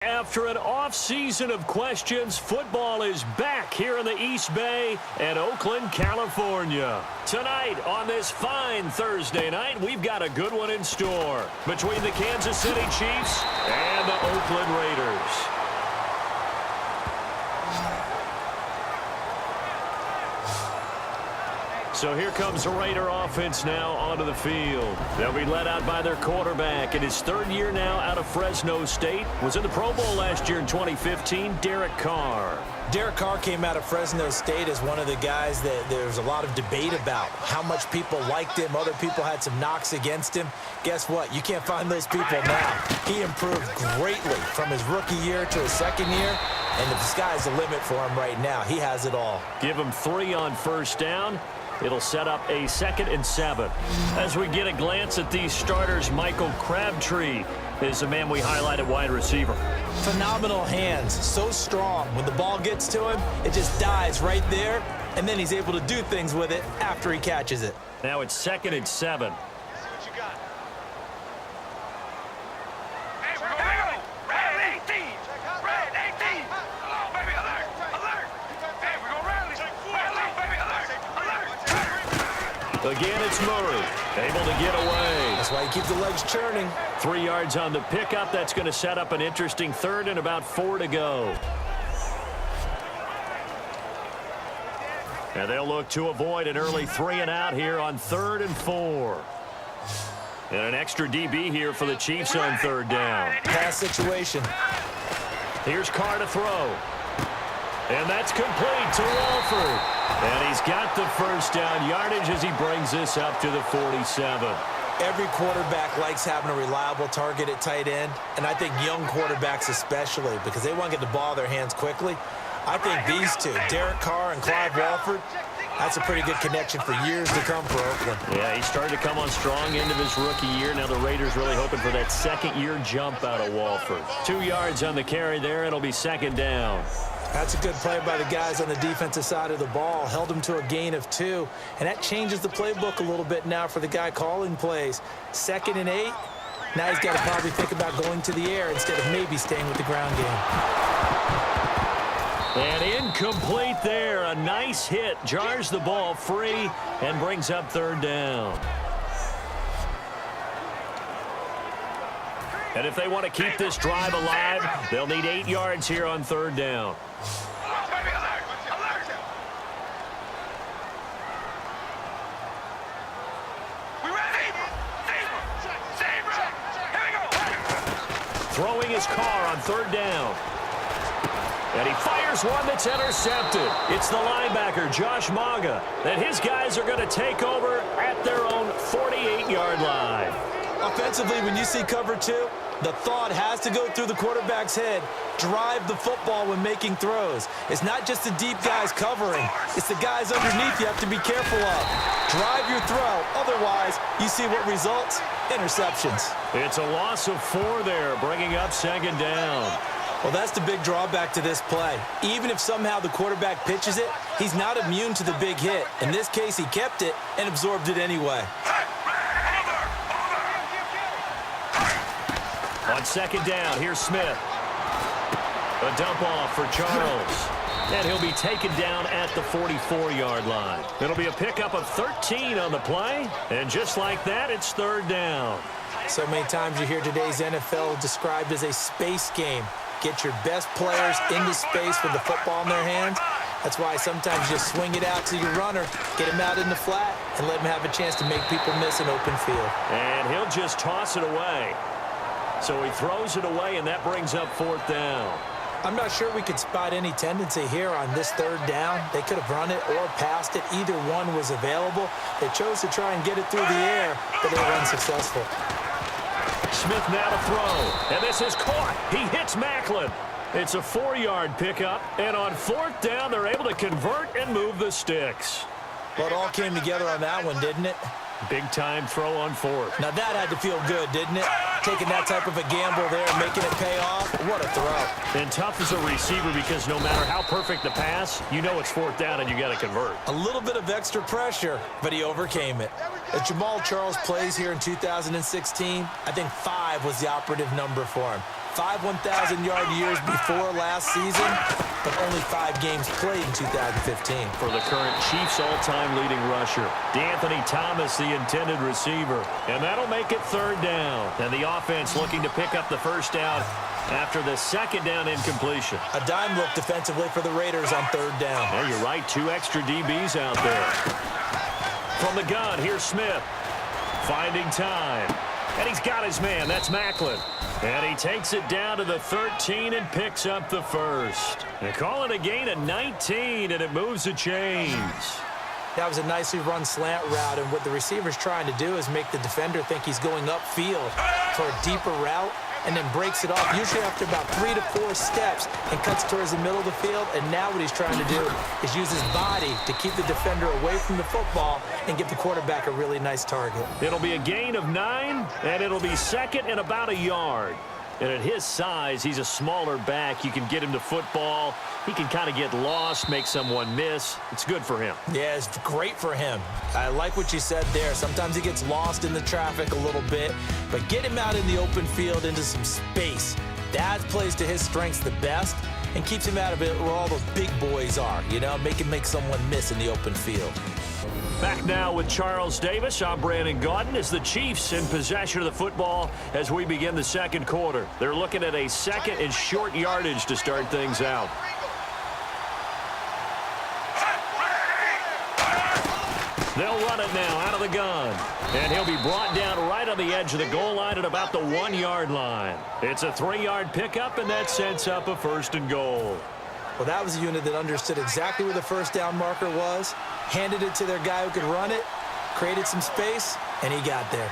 After an off-season of questions, football is back here in the East Bay at Oakland, California. Tonight, on this fine Thursday night, we've got a good one in store between the Kansas City Chiefs and the Oakland Raiders. So here comes the Raider offense now onto the field. They'll be led out by their quarterback in his third year now out of Fresno State. Was in the Pro Bowl last year in 2015, Derek Carr. Derek Carr came out of Fresno State as one of the guys that there's a lot of debate about. How much people liked him. Other people had some knocks against him. Guess what? You can't find those people now. He improved greatly from his rookie year to his second year. And the sky's the limit for him right now. He has it all. Give him 3 on first down. It'll set up a 2nd and 7. As we get a glance at these starters, Michael Crabtree is the man we highlight at wide receiver. Phenomenal hands, so strong. When the ball gets to him, it just dies right there, and then he's able to do things with it after he catches it. Now it's 2nd and 7. Again, it's Murray, able to get away. That's why you keep the legs churning. 3 yards on the pickup. That's going to set up an interesting 3rd and about 4 to go. And they'll look to avoid an early 3 and out here on 3rd and 4. And an extra DB here for the Chiefs on 3rd down. Pass situation. Here's Carr to throw. And that's complete to Walford. And he's got the first down yardage as he brings this up to the 47. Every quarterback likes having a reliable target at tight end, and I think young quarterbacks especially, because they want to get the ball in their hands quickly. I think these two, Derek Carr and Clive Walford, that's a pretty good connection for years to come for Oakland. Yeah, he started to come on strong end of his rookie year. Now the Raiders really hoping for that second-year jump out of Walford. 2 yards on the carry there. It'll be 2nd down. That's a good play by the guys on the defensive side of the ball. Held him to a gain of 2. And that changes the playbook a little bit now for the guy calling plays. 2nd and 8. Now he's got to probably think about going to the air instead of maybe staying with the ground game. And incomplete there. A nice hit. Jars the ball free and brings up 3rd down. And if they want to keep this drive alive, they'll need 8 yards here on 3rd down. Throwing his Carr on 3rd down. And he fires one that's intercepted. It's the linebacker, Josh Maga, that his guys are going to take over at their own 48-yard line. Offensively, when you see cover 2, the thought has to go through the quarterback's head. Drive the football when making throws. It's not just the deep guys covering. It's the guys underneath you have to be careful of. Drive your throw. Otherwise, you see what results? Interceptions. It's a loss of 4 there, bringing up 2nd down. Well, that's the big drawback to this play. Even if somehow the quarterback pitches it, he's not immune to the big hit. In this case, he kept it and absorbed it anyway. On 2nd down, here's Smith. A dump off for Charles. And he'll be taken down at the 44-yard line. It'll be a pickup of 13 on the play. And just like that, it's 3rd down. So many times you hear today's NFL described as a space game. Get your best players into space with the football in their hands. That's why sometimes you just swing it out to your runner, get him out in the flat, and let him have a chance to make people miss an open field. And he'll just toss it away. So he throws it away, and that brings up 4th down. I'm not sure we could spot any tendency here on this 3rd down. They could have run it or passed it. Either one was available. They chose to try and get it through the air, but they were unsuccessful. Smith now to throw, and this is caught. He hits Macklin. It's a 4-yard pickup, and on 4th down, they're able to convert and move the sticks. Well, it all came together on that one, didn't it? Big-time throw on 4th. Now, that had to feel good, didn't it? Taking that type of a gamble there, making it pay off. What a throw. And tough as a receiver because no matter how perfect the pass, you know it's 4th down and you got to convert. A little bit of extra pressure, but he overcame it. As Jamal Charles plays here in 2016, I think 5 was the operative number for him. 5 1,000-yard years before last season, but only 5 games played in 2015. For the current Chiefs all-time leading rusher, D'Anthony Thomas, the intended receiver. And that'll make it 3rd down. And the offense looking to pick up the first down after the 2nd down incompletion. A dime look defensively for the Raiders on 3rd down. Yeah, you're right. 2 extra DBs out there. From the gun, here's Smith. Finding time. And he's got his man. That's Macklin. And he takes it down to the 13 and picks up the first. They call it a gain of 19, and it moves the chains. That was a nicely run slant route, and what the receiver's trying to do is make the defender think he's going upfield for a deeper route, and then breaks it off, usually after about 3 to 4 steps, and cuts towards the middle of the field. And now what he's trying to do is use his body to keep the defender away from the football and give the quarterback a really nice target. It'll be a gain of 9, and it'll be 2nd and about a yard. And at his size, he's a smaller back. You can get him to football. He can kind of get lost, make someone miss. It's good for him. Yeah, it's great for him. I like what you said there. Sometimes he gets lost in the traffic a little bit, but get him out in the open field into some space. That plays to his strengths the best and keeps him out of it where all those big boys are, you know, make someone miss in the open field. Back now with Charles Davis. I'm Brandon Gaudin as the Chiefs in possession of the football as we begin the 2nd quarter. They're looking at a 2nd and short yardage to start things out. They'll run it now out of the gun. And he'll be brought down right on the edge of the goal line at about the 1-yard line. It's a 3-yard pickup, and that sets up a 1st and goal. Well, that was a unit that understood exactly where the first down marker was, handed it to their guy who could run it, created some space, and he got there.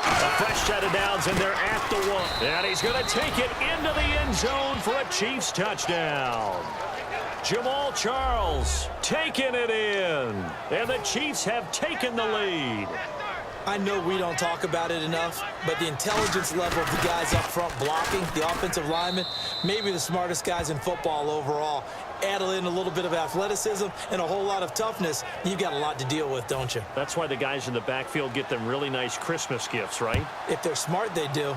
A fresh set of downs, and they're at the 1. And he's going to take it into the end zone for a Chiefs touchdown. Jamal Charles taking it in, and the Chiefs have taken the lead. I know we don't talk about it enough, but the intelligence level of the guys up front blocking, the offensive linemen, maybe the smartest guys in football overall. Add in a little bit of athleticism and a whole lot of toughness, you've got a lot to deal with, don't you? That's why the guys in the backfield get them really nice Christmas gifts, right? If they're smart, they do.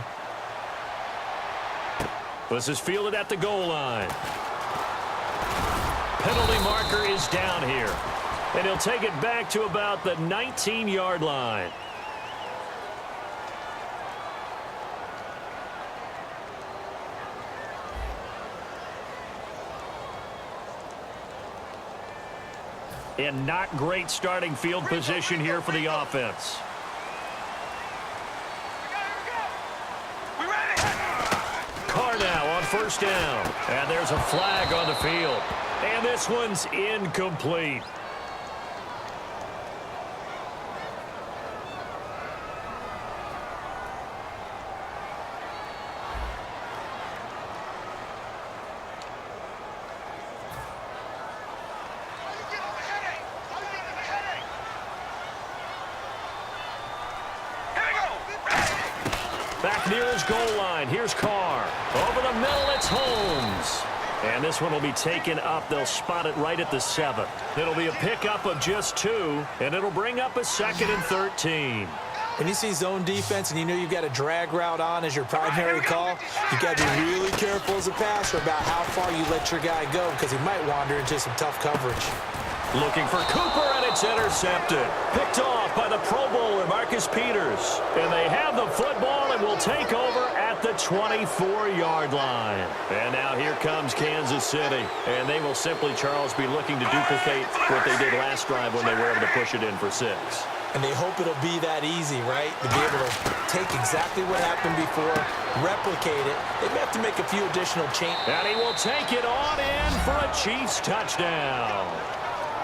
This is fielded at the goal line. Penalty marker is down here. And he'll take it back to about the 19-yard line. And not great starting field position here for the offense. Carr now on 1st down. And there's a flag on the field. And this one's incomplete. Back near his goal line. Here's Carr. Over the middle, it's Holmes. And this one will be taken up. They'll spot it right at the 7. It'll be a pickup of just 2, and it'll bring up a 2nd and 13. When you see zone defense and you know you've got a drag route on as your primary call, you've got to be really careful as a passer about how far you let your guy go because he might wander into some tough coverage. Looking for Cooper, and it's intercepted. Picked off by the Pro Bowler, Marcus Peters. And they have the football and will take over at the 24-yard line. And now here comes Kansas City. And they will simply, Charles, be looking to duplicate what they did last drive when they were able to push it in for 6. And they hope it'll be that easy, right? To be able to take exactly what happened before, replicate it. They may have to make a few additional changes. And he will take it on in for a Chiefs touchdown.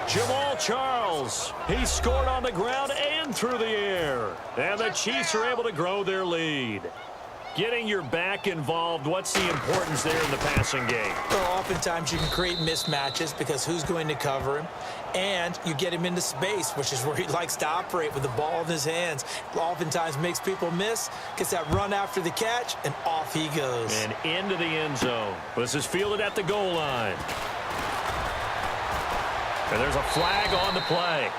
Jamal Charles, he scored on the ground and through the air. And the Chiefs are able to grow their lead. Getting your back involved, what's the importance there in the passing game? Well, oftentimes you can create mismatches because who's going to cover him? And you get him into space, which is where he likes to operate with the ball in his hands. Oftentimes makes people miss, gets that run after the catch, and off he goes. And into the end zone. This is fielded at the goal line. And there's a flag on the play.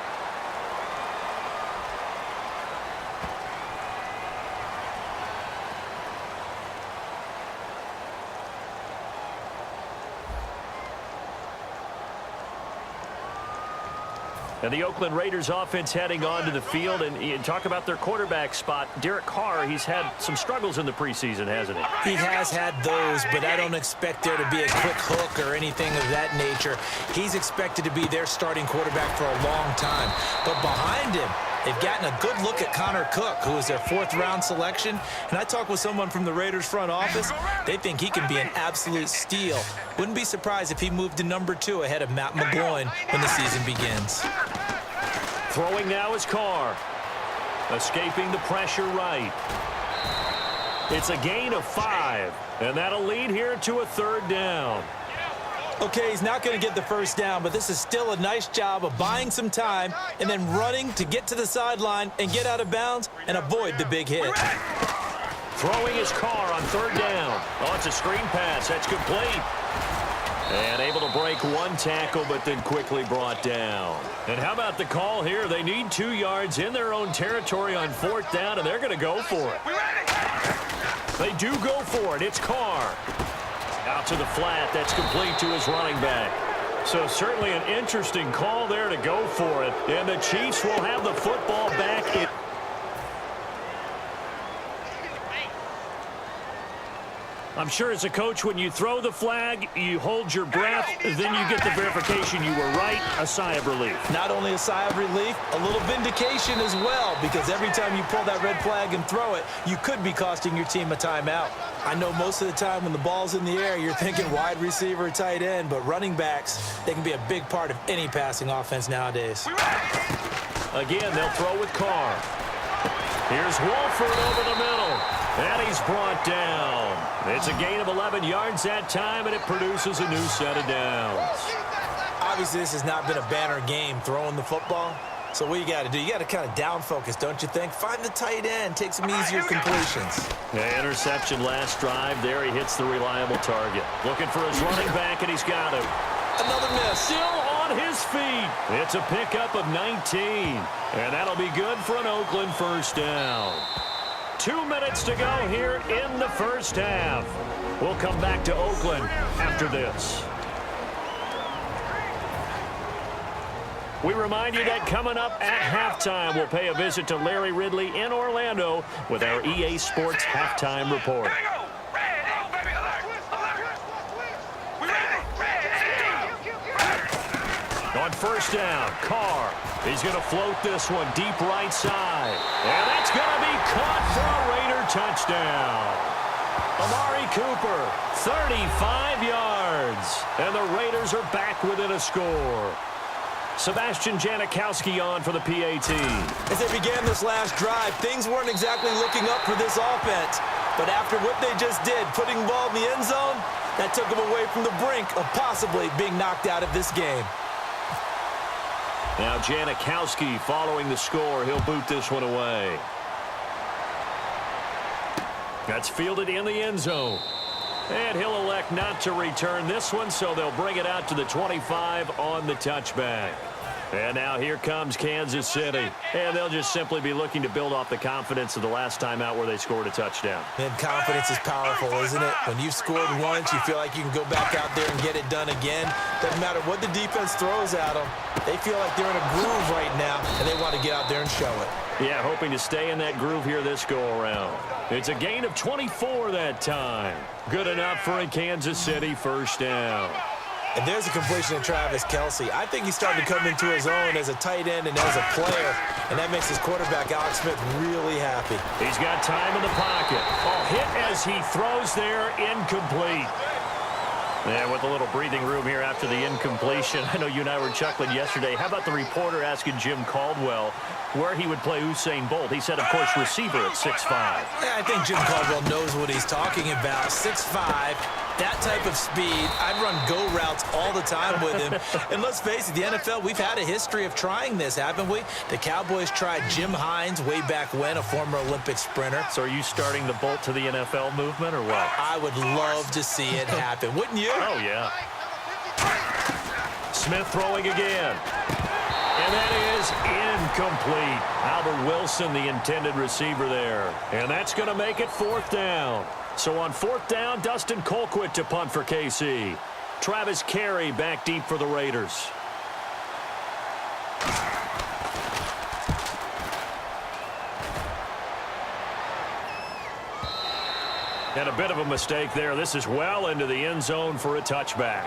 And the Oakland Raiders offense heading onto the field. And you talk about their quarterback spot. Derek Carr, he's had some struggles in the preseason, hasn't he? He has had those, but I don't expect there to be a quick hook or anything of that nature. He's expected to be their starting quarterback for a long time. But behind him, they've gotten a good look at Connor Cook, who is their 4th-round selection. And I talked with someone from the Raiders front office. They think he can be an absolute steal. Wouldn't be surprised if he moved to number 2 ahead of Matt McGloin when the season begins. Throwing now is Carr. Escaping the pressure right. It's a gain of 5. And that'll lead here to a 3rd down. Okay, he's not going to get the first down, but this is still a nice job of buying some time and then running to get to the sideline and get out of bounds and avoid the big hit. Throwing his Carr on 3rd down. Oh, it's a screen pass. That's complete. And able to break 1 tackle, but then quickly brought down. And how about the call here? They need 2 yards in their own territory on 4th down, and they're going to go for it. They do go for it. It's Carr. Out to the flat. That's complete to his running back. So certainly an interesting call there to go for it. And the Chiefs will have the football back. I'm sure as a coach, when you throw the flag, you hold your breath, then you get the verification you were right, a sigh of relief. Not only a sigh of relief, a little vindication as well, because every time you pull that red flag and throw it, you could be costing your team a timeout. I know most of the time when the ball's in the air, you're thinking wide receiver, tight end, but running backs, they can be a big part of any passing offense nowadays. Again, they'll throw with Carr. Here's Wolford over the middle. And he's brought down. It's a gain of 11 yards that time, and it produces a new set of downs. Obviously, this has not been a banner game throwing the football. So what you got to do, you got to kind of down focus, don't you think? Find the tight end, take some easier completions. The interception last drive. There he hits the reliable target. Looking for his running back, and he's got him. Another miss. Still on his feet. It's a pickup of 19. And that'll be good for an Oakland first down. 2 minutes to go here in the first half. We'll come back to Oakland after this. We remind you that coming up at halftime, we'll pay a visit to Larry Ridley in Orlando with our EA Sports Halftime Report. On first down, Carr. He's going to float this one deep right side. And that's going to be caught for a Raider touchdown. Amari Cooper, 35 yards. And the Raiders are back within a score. Sebastian Janikowski on for the PAT. As they began this last drive, things weren't exactly looking up for this offense. But after what they just did, putting the ball in the end zone, that took them away from the brink of possibly being knocked out of this game. Now Janikowski following the score. He'll boot this one away. That's fielded in the end zone. And he'll elect not to return this one, so they'll bring it out to the 25 on the touchback. And now here comes Kansas City. And they'll just simply be looking to build off the confidence of the last time out where they scored a touchdown. And confidence is powerful, isn't it? When you've scored once, you feel like you can go back out there and get it done again. Doesn't matter what the defense throws at them. They feel like they're in a groove right now, and they want to get out there and show it. Yeah, hoping to stay in that groove here this go-around. It's a gain of 24 that time. Good enough for a Kansas City first down. And there's a completion to Travis Kelce. I think he's starting to come into his own as a tight end and as a player, and that makes his quarterback, Alex Smith, really happy. He's got time in the pocket. Oh, hit as he throws there, incomplete. Yeah, with a little breathing room here after the incompletion. I know you and I were chuckling yesterday. How about the reporter asking Jim Caldwell where he would play Usain Bolt? He said, of course, receiver at 6'5". Yeah, I think Jim Caldwell knows what he's talking about. 6'5", that type of speed. I'd run go routes all the time with him. And let's face it, the NFL, we've had a history of trying this, haven't we? The Cowboys tried Jim Hines way back when, a former Olympic sprinter. So are you starting the Bolt to the NFL movement or what? I would love to see it happen. Wouldn't you? Oh, yeah. Smith throwing again. And that is incomplete. Albert Wilson, the intended receiver there. And that's going to make it 4th down. So on 4th down, Dustin Colquitt to punt for KC. Travis Carey back deep for the Raiders. And a bit of a mistake there. This is well into the end zone for a touchback.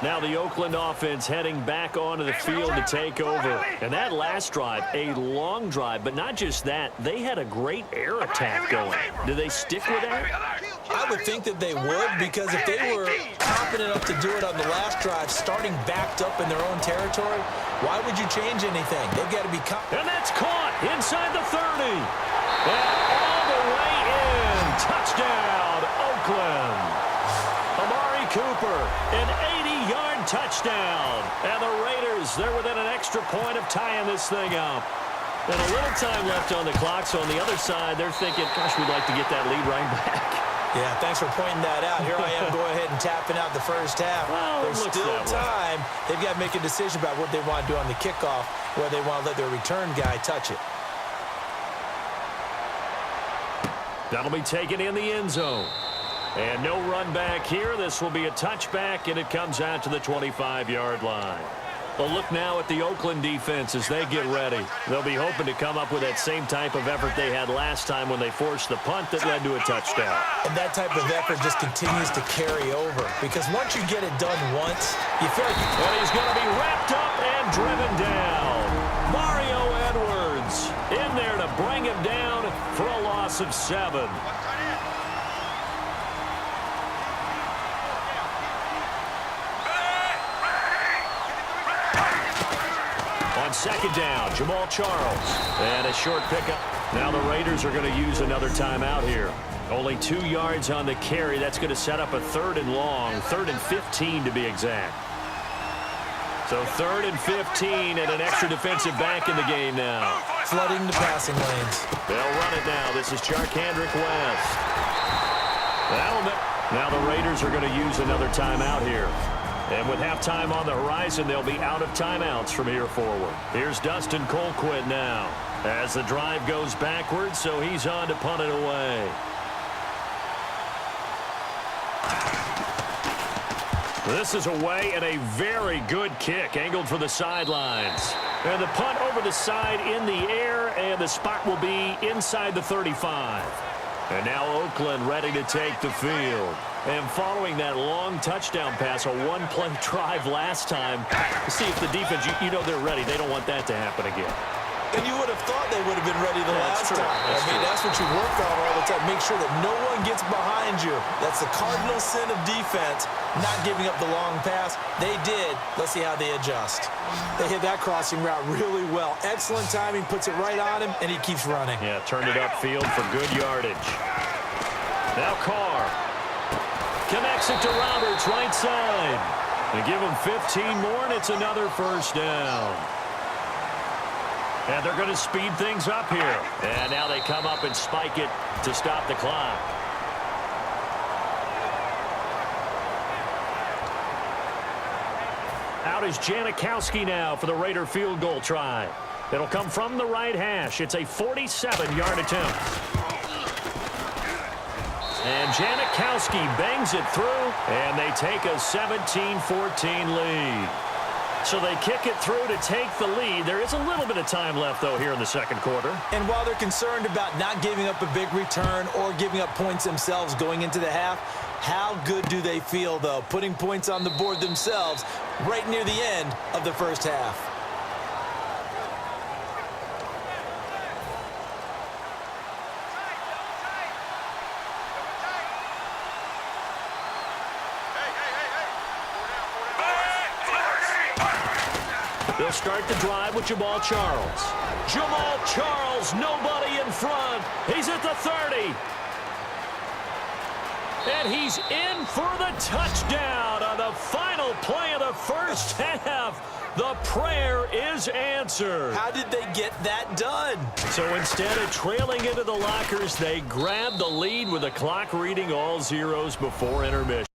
Now the Oakland offense heading back onto the field to take over. And that last drive, a long drive, but not just that. They had a great air attack going. Do they stick with that? I would think that they would, because if they were confident enough to do it on the last drive, starting backed up in their own territory, why would you change anything? They've got to be confident. And that's caught inside the 30. And all the way in. Touchdown, Oakland. Amari Cooper, an 80-yard touchdown. And the Raiders, they're within an extra point of tying this thing up. And a little time left on the clock, so on the other side, they're thinking, gosh, we'd like to get that lead right back. Yeah, thanks for pointing that out. Here I am going ahead and tapping out the first half. Well, there's still time. They've got to make a decision about what they want to do on the kickoff, where they want to let their return guy touch it. That'll be taken in the end zone. And no run back here. This will be a touchback, and it comes out to the 25-yard line. A look now at the Oakland defense as they get ready. They'll be hoping to come up with that same type of effort they had last time when they forced the punt that led to a touchdown. And that type of effort just continues to carry over, because once you get it done once, you feel like you... And he's going to be wrapped up and driven down. Mario Edwards in there to bring him down for a loss of 7. Second down, Jamal Charles. And a short pickup. Now the Raiders are going to use another timeout here. Only 2 yards on the carry. That's going to set up a 3rd and long, 3rd and 15 to be exact. So 3rd and 15 and an extra defensive back in the game now. Flooding the passing lanes. They'll run it now. This is Charkandrick West. Now the Raiders are going to use another timeout here. And with halftime on the horizon, they'll be out of timeouts from here forward. Here's Dustin Colquitt now as the drive goes backwards, so he's on to punt it away. This is away and a very good kick angled for the sidelines. And the punt over the side in the air, and the spot will be inside the 35. And now Oakland ready to take the field. And following that long touchdown pass, a one-play drive last time, to see if the defense, you know they're ready. They don't want that to happen again. And you would have thought they would have been ready the last time. That's what you work on all the time. Make sure that no one gets behind you. That's the cardinal sin of defense, not giving up the long pass. They did. Let's see how they adjust. They hit that crossing route really well. Excellent timing, puts it right on him, and he keeps running. Yeah, turned it upfield for good yardage. Now Carr connects it to Roberts, right side. They give him 15 more, and it's another first down. And they're going to speed things up here. And now they come up and spike it to stop the clock. Out is Janikowski now for the Raider field goal try. It'll come from the right hash. It's a 47-yard attempt. And Janikowski bangs it through, and they take a 17-14 lead. So they kick it through to take the lead. There is a little bit of time left, though, here in the second quarter. And while they're concerned about not giving up a big return or giving up points themselves going into the half, how good do they feel, though, putting points on the board themselves right near the end of the first half? They'll start the drive with Jamal Charles. Jamal Charles, nobody in front. He's at the 30. And he's in for the touchdown on the final play of the first half. The prayer is answered. How did they get that done? So instead of trailing into the lockers, they grabbed the lead with the clock reading all zeros before intermission.